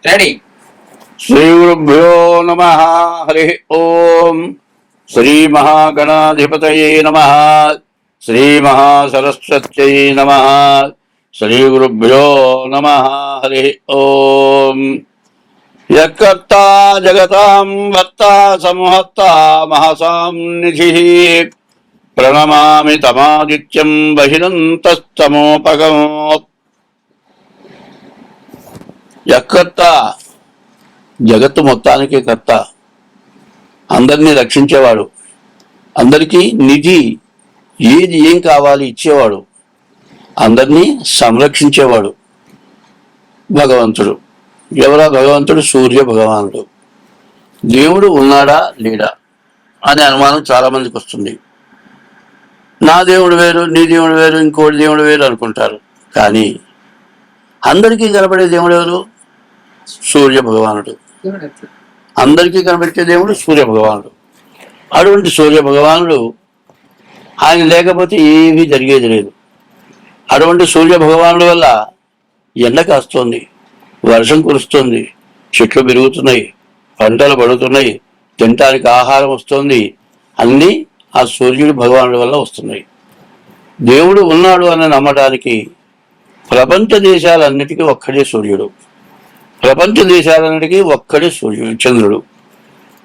Ready. Shri గురుభ్యో నమః. హరి ఓం. శ్రీ మహాగణాధిపతయే నమః. శ్రీ మహాసరస్వత్యై నమః. శ్రీ గురుభ్యో నమః. హరి ఓం. యకర్తా జగతాం వర్తా సంహర్తా మహసాం నిధిః ప్రణమామి తమాదిత్యం బహిరంతస్తమోపగం. యకర్త, జగత్తు మొత్తానికి కర్త, అందరినీ రక్షించేవాడు, అందరికీ నిధి, ఏది ఏం కావాలి ఇచ్చేవాడు, అందరినీ సంరక్షించేవాడు భగవంతుడు. ఎవరా భగవంతుడు? సూర్య భగవానుడు. దేవుడు ఉన్నాడా లేడా అనే అనుమానం చాలా మందికి వస్తుంది. నా దేవుడు వేరు, నీ దేవుడు వేరు, ఇంకోటి దేవుడు వేరు అనుకుంటారు. కానీ అందరికీ కనబడే దేవుడు ఎవరు? సూర్య భగవానుడు. అందరికీ కనబెట్టే దేవుడు సూర్య భగవానుడు. అటువంటి సూర్య భగవానుడు, ఆయన లేకపోతే ఏమీ జరిగేది లేదు. అటువంటి సూర్య భగవానుడు వల్ల ఎండ కాస్తుంది, వర్షం కురుస్తుంది, చెట్లు పెరుగుతున్నాయి, పంటలు పడుతున్నాయి, తినటానికి ఆహారం వస్తుంది. అన్నీ ఆ సూర్యుడు భగవానుడి వల్ల వస్తున్నాయి. దేవుడు ఉన్నాడు అని నమ్మటానికి ప్రపంచ దేశాలన్నిటికీ ఒక్కడే సూర్యుడు. ప్రపంచ దేశాలన్నిటికీ ఒక్కడే సూర్యుడు, చంద్రుడు.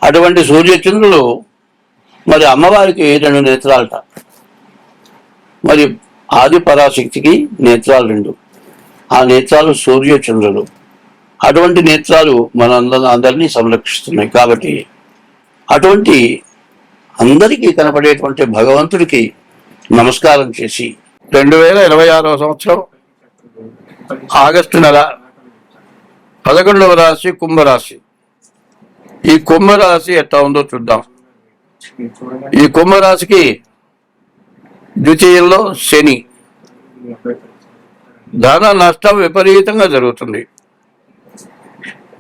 అటువంటి సూర్యచంద్రుడు మరి అమ్మవారికి 2 నేత్రాలట. మరి ఆది పరాశక్తికి నేత్రాలు 2. ఆ నేత్రాలు సూర్యచంద్రుడు. అటువంటి నేత్రాలు అందరినీ సంరక్షిస్తున్నాయి. కాబట్టి అటువంటి అందరికీ కనపడేటువంటి భగవంతుడికి నమస్కారం చేసి 2026వ సంవత్సరం ఆగస్టు నెల 11వ రాశి కుంభరాశి. ఈ కుంభరాశి ఎట్లా ఉందో చూద్దాం. ఈ కుంభరాశికి ద్వితీయంలో శని, ధన నష్టం విపరీతంగా జరుగుతుంది.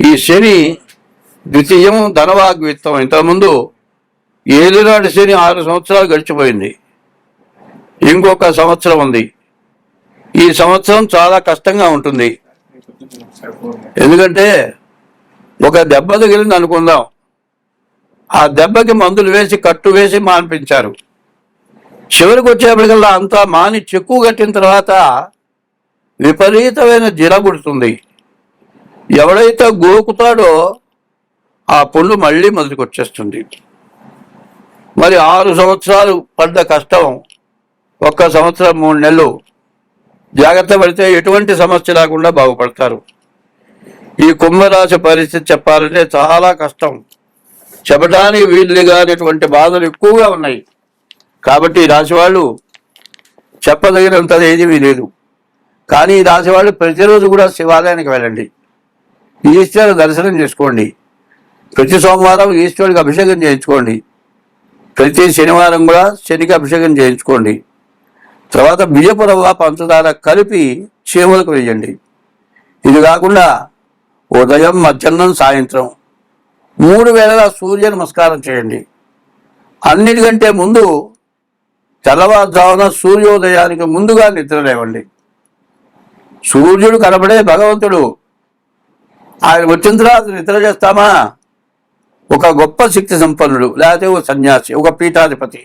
ఈ శని ద్వితీయం ధనవాగ్విత్తం. ఇంతకుముందు ఏలినాటి శని 6 సంవత్సరాలు గడిచిపోయింది. ఇంకొక సంవత్సరం ఉంది. ఈ సంవత్సరం చాలా కష్టంగా ఉంటుంది. ఎందుకంటే ఒక దెబ్బ తగిలింది అనుకుందాం, ఆ దెబ్బకి మందులు వేసి కట్టు వేసి మాన్పించారు. చివరికి వచ్చేప్పటికల్లా అంతా మాని చెక్కు కట్టిన తర్వాత విపరీతమైన జిరగుడుతుంది. ఎవడైతే గోకుతాడో ఆ పుండు మళ్ళీ మొదటికి వచ్చేస్తుంది. మరి 6 సంవత్సరాలు పడ్డ కష్టం 1 సంవత్సరం 3 నెలలు జాగ్రత్త పడితే ఎటువంటి సమస్య లేకుండా బాగుపడతారు. ఈ కుంభరాశి పరిస్థితి చెప్పాలంటే చాలా కష్టం. చెప్పడానికి వీలుగానేటువంటి బాధలు ఎక్కువగా ఉన్నాయి. కాబట్టి ఈ రాశి వాళ్ళు చెప్పదగినంత ఏమీ లేదు. కానీ ఈ రాశి వాళ్ళు ప్రతిరోజు కూడా శివాలయానికి వెళ్ళండి, ఈశ్వర దర్శనం చేసుకోండి. ప్రతి సోమవారం ఈశ్వరుడికి అభిషేకం చేయించుకోండి. ప్రతి శనివారం కూడా శనికి అభిషేకం చేయించుకోండి. తర్వాత బియ్యపు రవ్వ పంచదార కలిపి చీమలకు వేయండి. ఇది కాకుండా ఉదయం, మధ్యాహ్నం, సాయంత్రం 3 వేళలా సూర్య నమస్కారం చేయండి. అన్నిటికంటే ముందు తెల్లవారుజామున సూర్యోదయానికి ముందుగా నిద్ర లేవండి. సూర్యుడు కనబడే భగవంతుడు. ఆయన వచ్చిన తర్వాత నిద్ర చేస్తామా? ఒక గొప్ప శక్తి సంపన్నుడు, లేకపోతే ఒక సన్యాసి, ఒక పీఠాధిపతి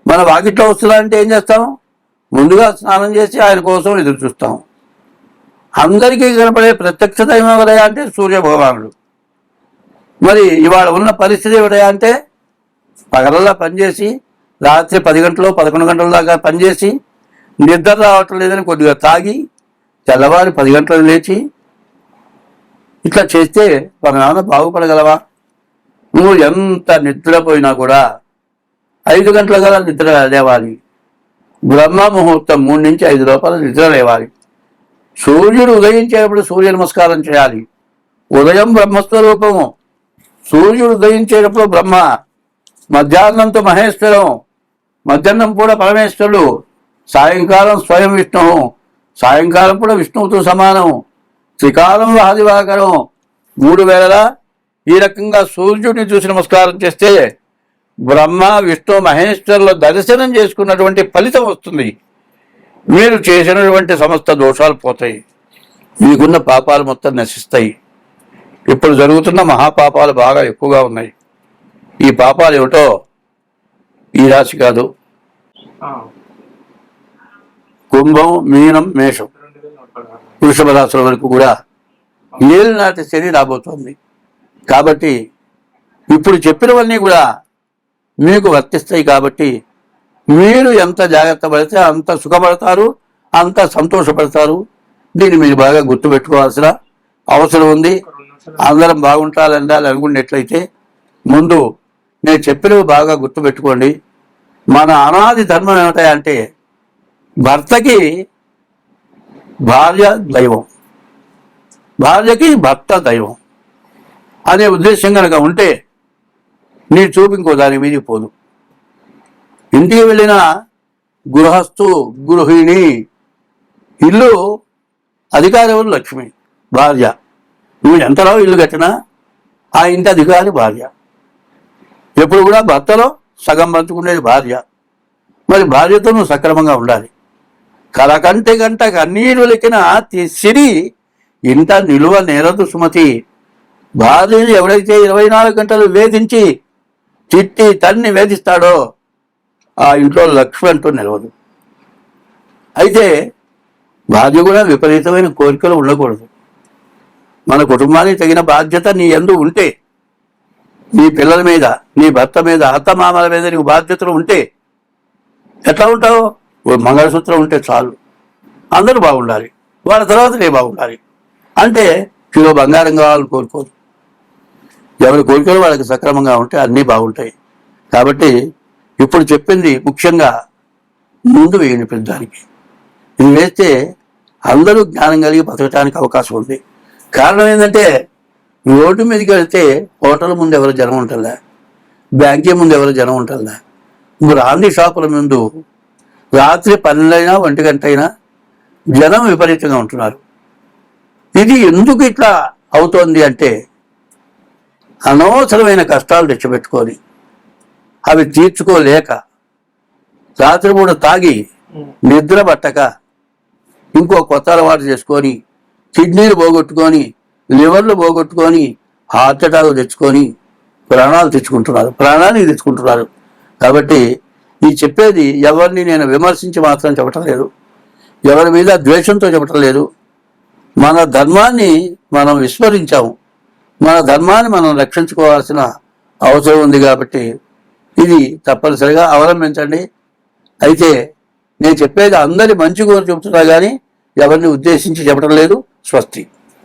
మన వాకిట్లో వస్తుందంటే ఏం చేస్తాం? ముందుగా స్నానం చేసి ఆయన కోసం ఎదురు చూస్తాం. అందరికీ కనపడే ప్రత్యక్ష దైవం ఎవరయ్యా అంటే సూర్య భగవానుడు. మరి ఇవాళ ఉన్న పరిస్థితి ఎవరయ్యా అంటే పగలల్లా పనిచేసి రాత్రి 10 గంటలు 11 గంటల దాకా పనిచేసి నిద్ర రావటం లేదని కొద్దిగా తాగి తెల్లవారి 10 గంటలకు లేచి ఇట్లా చేస్తే మన నాన్న బాగుపడగలవా? నువ్వు ఎంత నిద్రపోయినా కూడా 5 గంటల గల నిద్ర లేవాలి. బ్రహ్మ ముహూర్తం 3 నుంచి 5 లోపల నిద్ర లేవాలి. సూర్యుడు ఉదయించేటప్పుడు సూర్య నమస్కారం చేయాలి. ఉదయం బ్రహ్మస్వరూపము, సూర్యుడు ఉదయించేటప్పుడు బ్రహ్మ, మధ్యాహ్నంతో మహేశ్వరం, మధ్యాహ్నం కూడా పరమేశ్వరుడు, సాయంకాలం స్వయం విష్ణువు, సాయంకాలం కూడా విష్ణువుతో సమానం, త్రికాలం ఆదివాకరం 3 వేళలా ఈ రకంగా సూర్యుడిని చూసి నమస్కారం చేస్తే బ్రహ్మ, విష్ణు, మహేశ్వరుల దర్శనం చేసుకున్నటువంటి ఫలితం వస్తుంది. మీరు చేసినటువంటి సమస్త దోషాలు పోతాయి, మీకున్న పాపాలు మొత్తం నశిస్తాయి. ఇప్పుడు జరుగుతున్న మహాపాపాలు బాగా ఎక్కువగా ఉన్నాయి. ఈ పాపాలు ఏమిటో ఈ రాశి కాదు, కుంభం, మీనం, మేషం, వృషభ రాశుల వరకు కూడా ఏలినాటి శని రాబోతోంది. కాబట్టి ఇప్పుడు చెప్పినవన్నీ కూడా మీకు వర్తిస్తాయి. కాబట్టి మీరు ఎంత జాగ్రత్త పడితే అంత సుఖపడతారు, అంత సంతోషపడతారు. దీన్ని మీరు బాగా గుర్తుపెట్టుకోవాల్సిన అవసరం ఉంది. అందరం బాగుంటారని అనుకున్నట్లయితే ముందు నేను చెప్పినవి బాగా గుర్తుపెట్టుకోండి. మన అనాది ధర్మం ఏమిటంటే భర్తకి భార్య దైవం, భార్యకి భర్త దైవం అనే ఉద్దేశం కనుక ఉంటే నీ చూపు ఇంకో దాని మీదకి పోదు. ఇంటికి వెళ్ళిన గృహస్థు గృహిణి, ఇల్లు అధికారి ఎవరు? లక్ష్మి, భార్య. నువ్వు ఎంతలో ఇల్లు కట్టినా ఆ ఇంటి అధికారి భార్య. ఎప్పుడు కూడా భర్తలో సగం పంచుకునేది భార్య. మరి భార్యతో నువ్వు సక్రమంగా ఉండాలి. కలకంటి గంట కన్నీరు లెక్కిన సిరి ఇంట నిలువ నేరదు సుమతి. భార్యను ఎవడైతే 24 గంటలు వేధించి తిట్టి తన్ని వేధిస్తాడో ఆ ఇంట్లో లక్ష్మి అంటూ నిలవదు. అయితే భార్య కూడా విపరీతమైన కోరికలు ఉండకూడదు. మన కుటుంబానికి తగిన బాధ్యత నీ యందు ఉంటే, నీ పిల్లల మీద, నీ భర్త మీద, అత్తమామల మీద నీకు బాధ్యతలు ఉంటే ఎట్లా ఉంటావు? మంగళసూత్రం ఉంటే చాలు, అందరూ బాగుండాలి, వాళ్ళ తర్వాత నేను బాగుండాలి అంటే కిలో బంగారం కావాలని కోరుకోదు. ఎవరి కోరికలు వాళ్ళకి సక్రమంగా ఉంటే అన్నీ బాగుంటాయి. కాబట్టి ఇప్పుడు చెప్పింది ముఖ్యంగా ముందు వేయండి పెద్దానికి. ఇది వేస్తే అందరూ జ్ఞానం కలిగి బతకడానికి అవకాశం ఉంది. కారణం ఏంటంటే రోడ్డు మీదకి వెళ్తే హోటల్ ముందు ఎవరు జనం ఉంటుందా, బ్యాంకీ ముందు ఎవరు జనం ఉంటుందా, బ్రాందీ షాపుల ముందు రాత్రి 12 1 గంట అయినా జనం విపరీతంగా ఉంటున్నారు. ఇది ఎందుకు ఇట్లా అవుతోంది అంటే అనవసరమైన కష్టాలు తెచ్చిపెట్టుకొని అవి తీర్చుకోలేక రాత్రిపూట తాగి నిద్ర పట్టక ఇంకో కొత్త అలవాటు చేసుకొని కిడ్నీలు పోగొట్టుకొని, లివర్లు పోగొట్టుకొని, హార్ట్ అటాక్ తెచ్చుకొని ప్రాణాలు తెచ్చుకుంటున్నారు. కాబట్టి ఈ చెప్పేది ఎవరిని నేను విమర్శించి మాత్రం చెప్పటం లేదు, ఎవరి మీద ద్వేషంతో చెప్పటం లేదు. మన ధర్మాన్ని మనం విస్మరించాము, మన ధర్మాన్ని మనం రక్షించుకోవాల్సిన అవసరం ఉంది. కాబట్టి ఇది తప్పనిసరిగా అవలంబించండి. అయితే నేను చెప్పేది అందరి మంచి కోరి చెబుతున్నా కానీ ఎవరిని ఉద్దేశించి చెప్పడం లేదు. స్వస్తి.